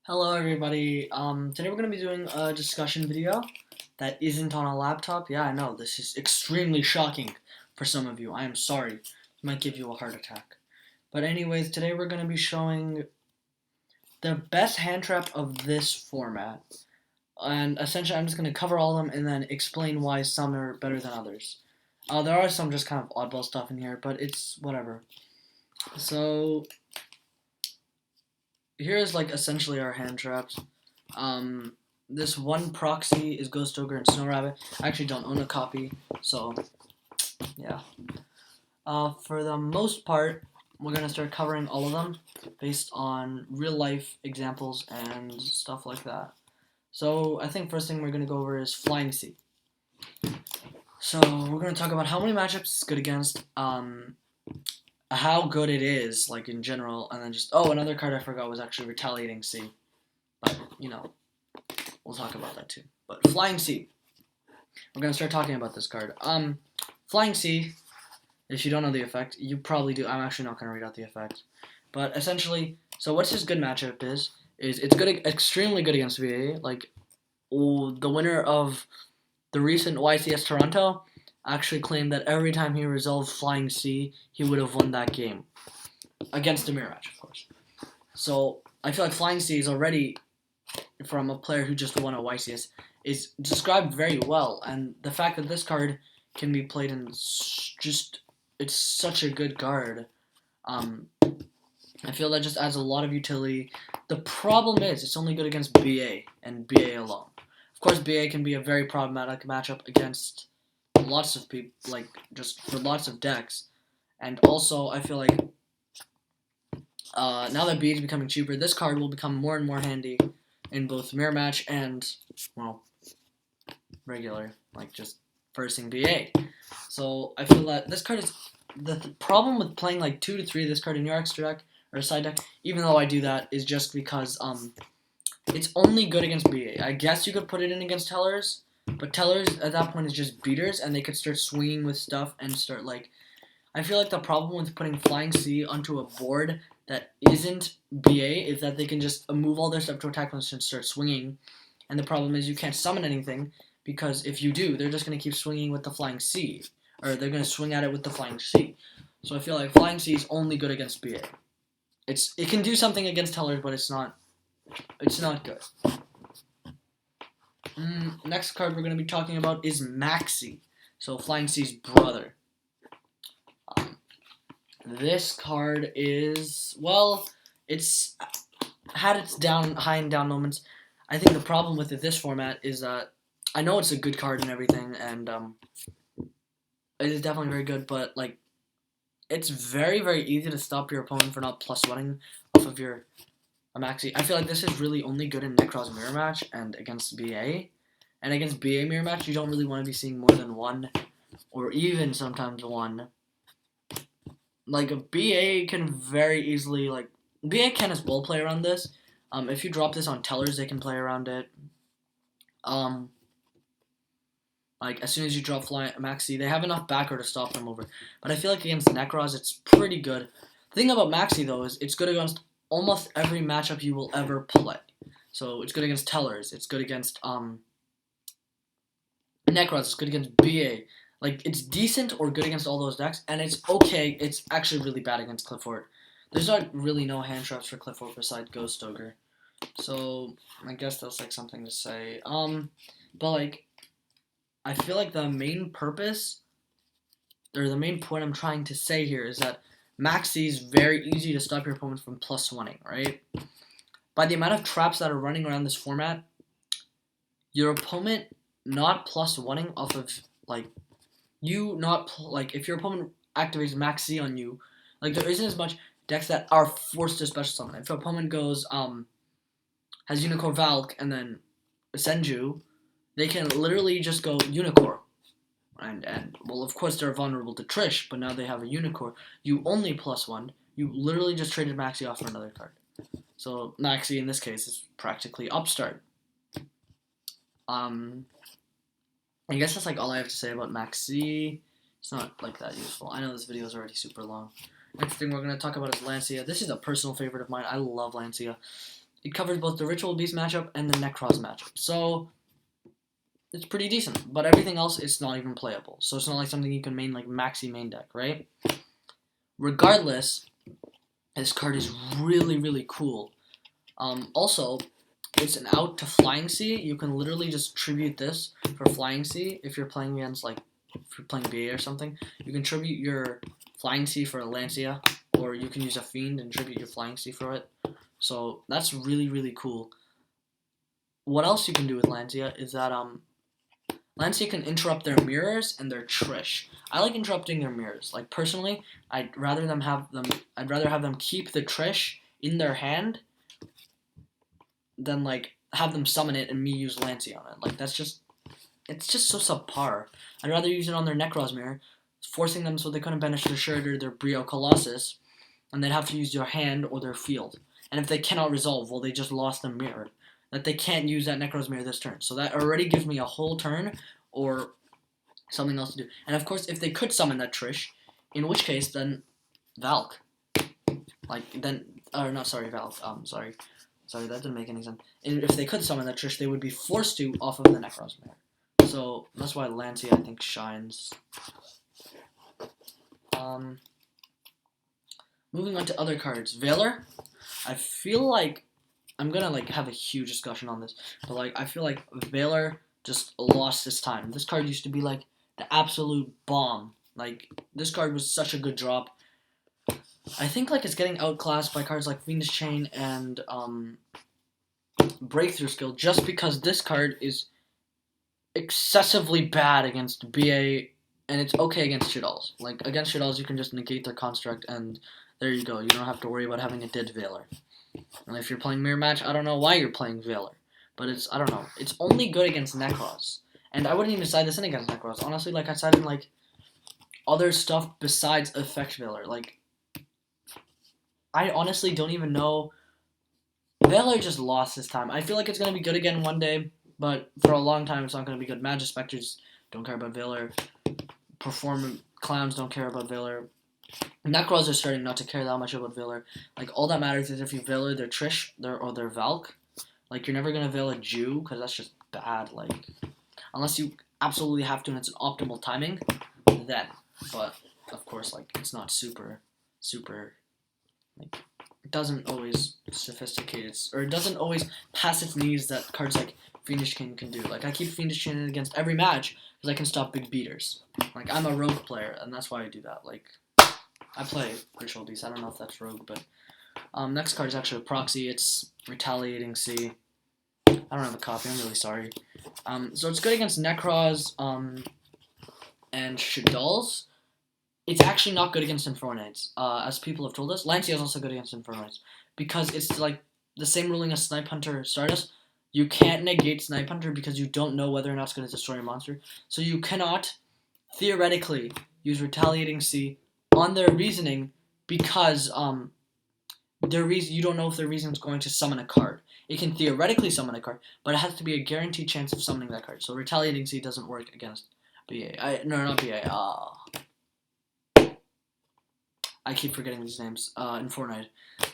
Hello everybody, today we're going to be doing a discussion video that isn't on a laptop. Yeah, I know, this is extremely shocking for some of you. I am sorry. It might give you a heart attack. But anyways, today we're going to be showing the best hand trap of this format. And essentially I'm just going to cover all of them and then explain why some are better than others. There are some just kind of oddball stuff in here, but it's whatever. So, here's like essentially our hand traps. This one proxy is Ghost Ogre and Snow Rabbit. I actually don't own a copy, so yeah. For the most part, we're gonna start covering all of them based on real life examples and stuff like that. So I think first thing we're gonna go over is Flying Sea. So we're gonna talk about how many matchups it's good against, how good it is, like in general, and then just another card I forgot was actually Retaliating Sea. But you know, we'll talk about that too. But Flying Sea. We're gonna start talking about this card. Flying Sea. If you don't know the effect, you probably do. I'm actually not gonna read out the effect. But essentially, so what's his good matchup is it's good, extremely good against VA. Like, the winner of the recent YCS Toronto actually claimed that every time he resolved Flying Sea, he would have won that game against a mirror match, of course. So I feel like Flying Sea is already, from a player who just won a YCS, is described very well, and the fact that this card can be played in just, it's such a good card. I feel that just adds a lot of utility. The problem is it's only good against BA and BA alone. Of course, BA can be a very problematic matchup against lots of people, like just for lots of decks. And also, I feel like now that BA is becoming cheaper, this card will become more and more handy in both mirror match and, well, regular, like just versing BA. So I feel that this card is the problem with playing like 2 to 3 of this card in your extra deck or side deck, even though I do that, is just because it's only good against BA. I guess you could put it in against Tellers, but Tellers at that point is just beaters, and they could start swinging with stuff and start like. I feel like the problem with putting Flying Sea onto a board that isn't BA is that they can just move all their stuff to attack and start swinging, and the problem is you can't summon anything, because if you do, they're just going to keep swinging with the Flying Sea, or they're going to swing at it with the Flying Sea. So I feel like Flying Sea is only good against BA. It can do something against Tellers, but it's not good. Next card we're going to be talking about is Maxi, so Flying Sea's brother. This card is, well, it's had its high and down moments. I think the problem with this format is that I know it's a good card and everything, and it is definitely very good, but like, it's very, very easy to stop your opponent for not +1ing off of your Maxi. I feel like this is really only good in Necros mirror match and against BA. And against BA mirror match, you don't really want to be seeing more than one, or even sometimes one. Like, a BA can very easily, like, BA can as well play around this. If you drop this on Tellers, they can play around it. Like, as soon as you drop Maxi, they have enough backer to stop them over. But I feel like against Necros, it's pretty good. The thing about Maxi, though, is it's good against almost every matchup you will ever play. So it's good against Tellers, it's good against Necros, it's good against BA. Like, it's decent or good against all those decks, and it's okay. It's actually really bad against Clifford. There's not really no hand traps for Clifford besides Ghost Ogre. So I guess that's like something to say. But like, I feel like the main purpose, or the main point I'm trying to say here, is that Maxi is very easy to stop your opponent from +1ing, right? By the amount of traps that are running around this format, your opponent not +1ing off of, like, you not, like, if your opponent activates Maxi on you, like, there isn't as much decks that are forced to special summon. If your opponent goes, has Unicorn Valk and then Senju, they can literally just go Unicorn. And well, of course they're vulnerable to Trish, but now they have a Unicorn. You only +1. You literally just traded Maxi off for another card. So Maxi in this case is practically Upstart. I guess that's like all I have to say about Maxi. It's not like that useful. I know this video is already super long. Next thing we're going to talk about is Lancia. This is a personal favorite of mine. I love Lancia. it covers both the Ritual Beast matchup and the Necroz matchup. So it's pretty decent, but everything else is not even playable. So it's not like something you can main like maxi main deck, right? Regardless, this card is really, really cool. Also, it's an out to Flying Sea. You can literally just tribute this for Flying Sea if you're playing against, like, if you're playing BA or something. You can tribute your Flying Sea for a Lancia, or you can use a Fiend and tribute your Flying Sea for it. So that's really, really cool. What else you can do with Lancia is that Lancia can interrupt their mirrors and their Trish. I like interrupting their mirrors. Like, personally, I'd rather have them keep the Trish in their hand than like have them summon it and me use Lancia on it. Like, it's just so subpar. I'd rather use it on their Necroz mirror, forcing them so they couldn't banish their Shred or their Brio Colossus, and they'd have to use their hand or their field. And if they cannot resolve, well, they just lost the mirror. That they can't use that Necroz mirror this turn. So that already gives me a whole turn or something else to do. And of course, if they could summon that Trish, in which case, then Valk. Like, then, or not, sorry, Valk, sorry, that didn't make any sense. If they could summon that Trish, they would be forced to off of the Necroz mirror. So, that's why Lancia, I think, shines. Moving on to other cards. Valor, I feel like, I'm gonna, like, have a huge discussion on this, but, like, I feel like Valor just lost this time. This card used to be, like, the absolute bomb. Like, this card was such a good drop. I think, like, it's getting outclassed by cards like Fiendish Chain and, Breakthrough Skill, just because this card is excessively bad against BA, and it's okay against Shitals. Like, against Shitals, you can just negate their construct, and there you go. You don't have to worry about having a dead Valor. And if you're playing Mirror Match, I don't know why you're playing Valor. But it's, I don't know. It's only good against Necroz. And I wouldn't even side this in against Necroz. Honestly, like, I side in, like, other stuff besides Effect Valor. Like, I honestly don't even know. Valor just lost this time. I feel like it's going to be good again one day, but for a long time it's not going to be good. Magic Spectres don't care about Valor. Perform Clowns don't care about Valor. Necroz are starting not to care that much about Valor. Like, all that matters is if you Valor their Trish or their Valk. Like, you're never going to Valor Jew, because that's just bad. Like, unless you absolutely have to and it's an optimal timing, then. But, of course, like, it's not super, like, it doesn't always sophisticate, or it doesn't always pass its knees that cards like Fiendish King can do. Like, I keep Fiendish King against every match because I can stop big beaters. Like, I'm a rogue player, and that's why I do that. Like, I play Ritual Beast. I don't know if that's rogue, but next card is actually a proxy. It's Retaliating Sea. I don't have a copy. I'm really sorry. So it's good against Necroz and Shadals. It's actually not good against Infernoids, as people have told us. Lancia is also good against Infernoids, because it's like the same ruling as Snipe Hunter Stardust. You can't negate Snipe Hunter because you don't know whether or not it's going to destroy your monster. So you cannot, theoretically, use Retaliating Sea on their reasoning because you don't know if their reason is going to summon a card. It can theoretically summon a card, but it has to be a guaranteed chance of summoning that card. So Retaliating Sea doesn't work against BA. Not BA. I keep forgetting these names, in Fortnite.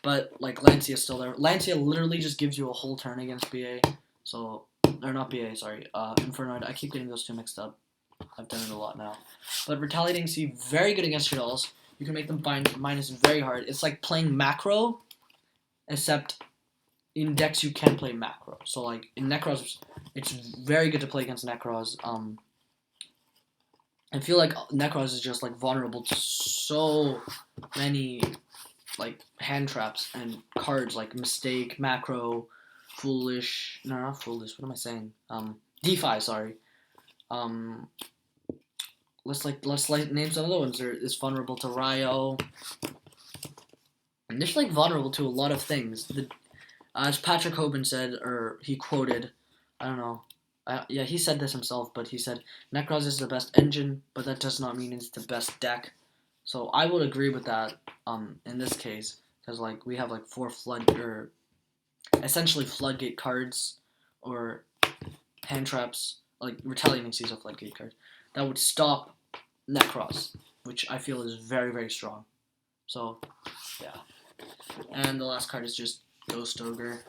But, like, Lancia is still there. Lancia literally just gives you a whole turn against BA. So, or not BA, sorry. Infernoid. I keep getting those two mixed up. I've done it a lot now. But Retaliating Sea, very good against Shadals. You can make them find minus very hard. It's like playing macro, except in decks you can play macro. So, like, in Necroz, it's very good to play against Necroz. I feel like Necroz is just, like, vulnerable to so many, like, hand traps and cards like Mistake, Macro, Foolish. No, not Foolish. What am I saying? DeFi, sorry. Let's name some other ones. It's vulnerable to Ryo. And it's, like, vulnerable to a lot of things. As Patrick Hoban said, or he quoted, I don't know. Yeah, he said this himself, but he said, Necroz is the best engine, but that does not mean it's the best deck. So I would agree with that, in this case, because, like, we have, like, 4 essentially floodgate cards, or hand traps, like, Retaliating Sea is a floodgate card, that would stop Necroz, which I feel is very, very strong. So, yeah. And the last card is just Ghost Ogre.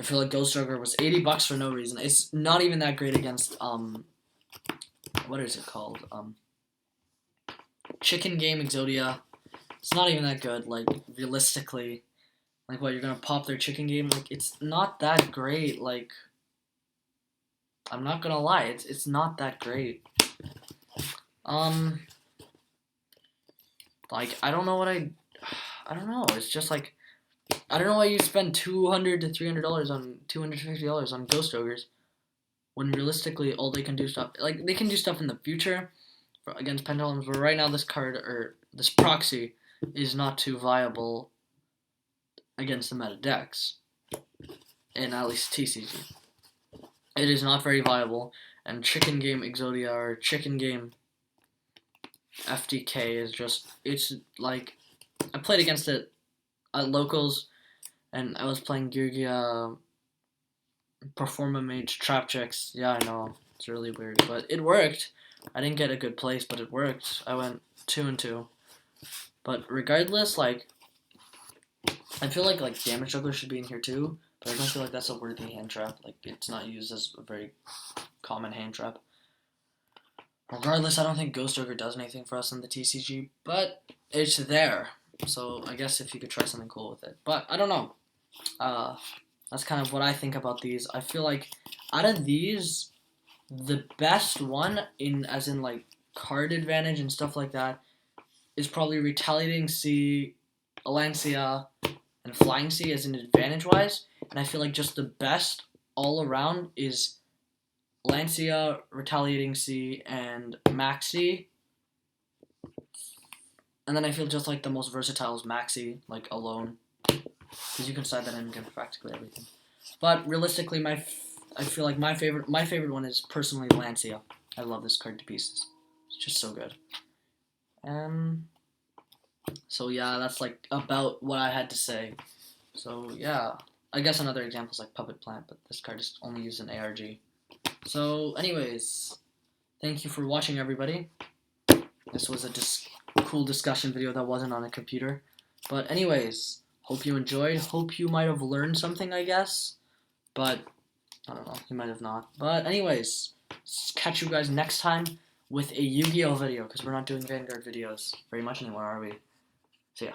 I feel like Ghost Ogre was $80 for no reason. It's not even that great against what is it called? Chicken Game Exodia. It's not even that good. Like realistically, like what you're gonna pop their chicken game? Like it's not that great. Like I'm not gonna lie, it's not that great. Like I don't know what I don't know. It's just like I don't know why you spend $200 to $300 on $250 on Ghost Ogres when realistically all they can do stuff like they can do stuff in the future against Pendulums, but right now this card or this proxy is not too viable against the meta decks in at least TCG. It is not very viable, and Chicken Game Exodia or Chicken Game FDK is just it's like I played against it at locals, and I was playing Yugioh Performa Mage Trap Checks. Yeah, I know it's really weird, but it worked. I didn't get a good place, but it worked. I went 2-2. But regardless, like I feel like Damage Juggler should be in here too, but I don't feel like that's a worthy hand trap. Like it's not used as a very common hand trap. Regardless, I don't think Ghost Ogre does anything for us in the TCG, but it's there. So I guess if you could try something cool with it. But I don't know. That's kind of what I think about these. I feel like out of these, the best one as in like card advantage and stuff like that is probably Retaliating Sea, Alancia, and Flying Sea as an advantage wise. And I feel like just the best all around is Lancia, Retaliating Sea, and Maxi. And then I feel just like the most versatile is Maxi, like alone, because you can side that in and get practically everything. But realistically, I feel like my favorite one is personally Lancia. I love this card to pieces. It's just so good. So yeah, that's like about what I had to say. So yeah, I guess another example is like Puppet Plant, but this card is only used in ARG. So anyways, thank you for watching, everybody. This was a cool discussion video that wasn't on a computer. But anyways, hope you enjoyed. Hope you might have learned something, I guess. But I don't know, you might have not. But anyways, catch you guys next time with a Yu-Gi-Oh video, because we're not doing Vanguard videos very much anymore, are we? So yeah.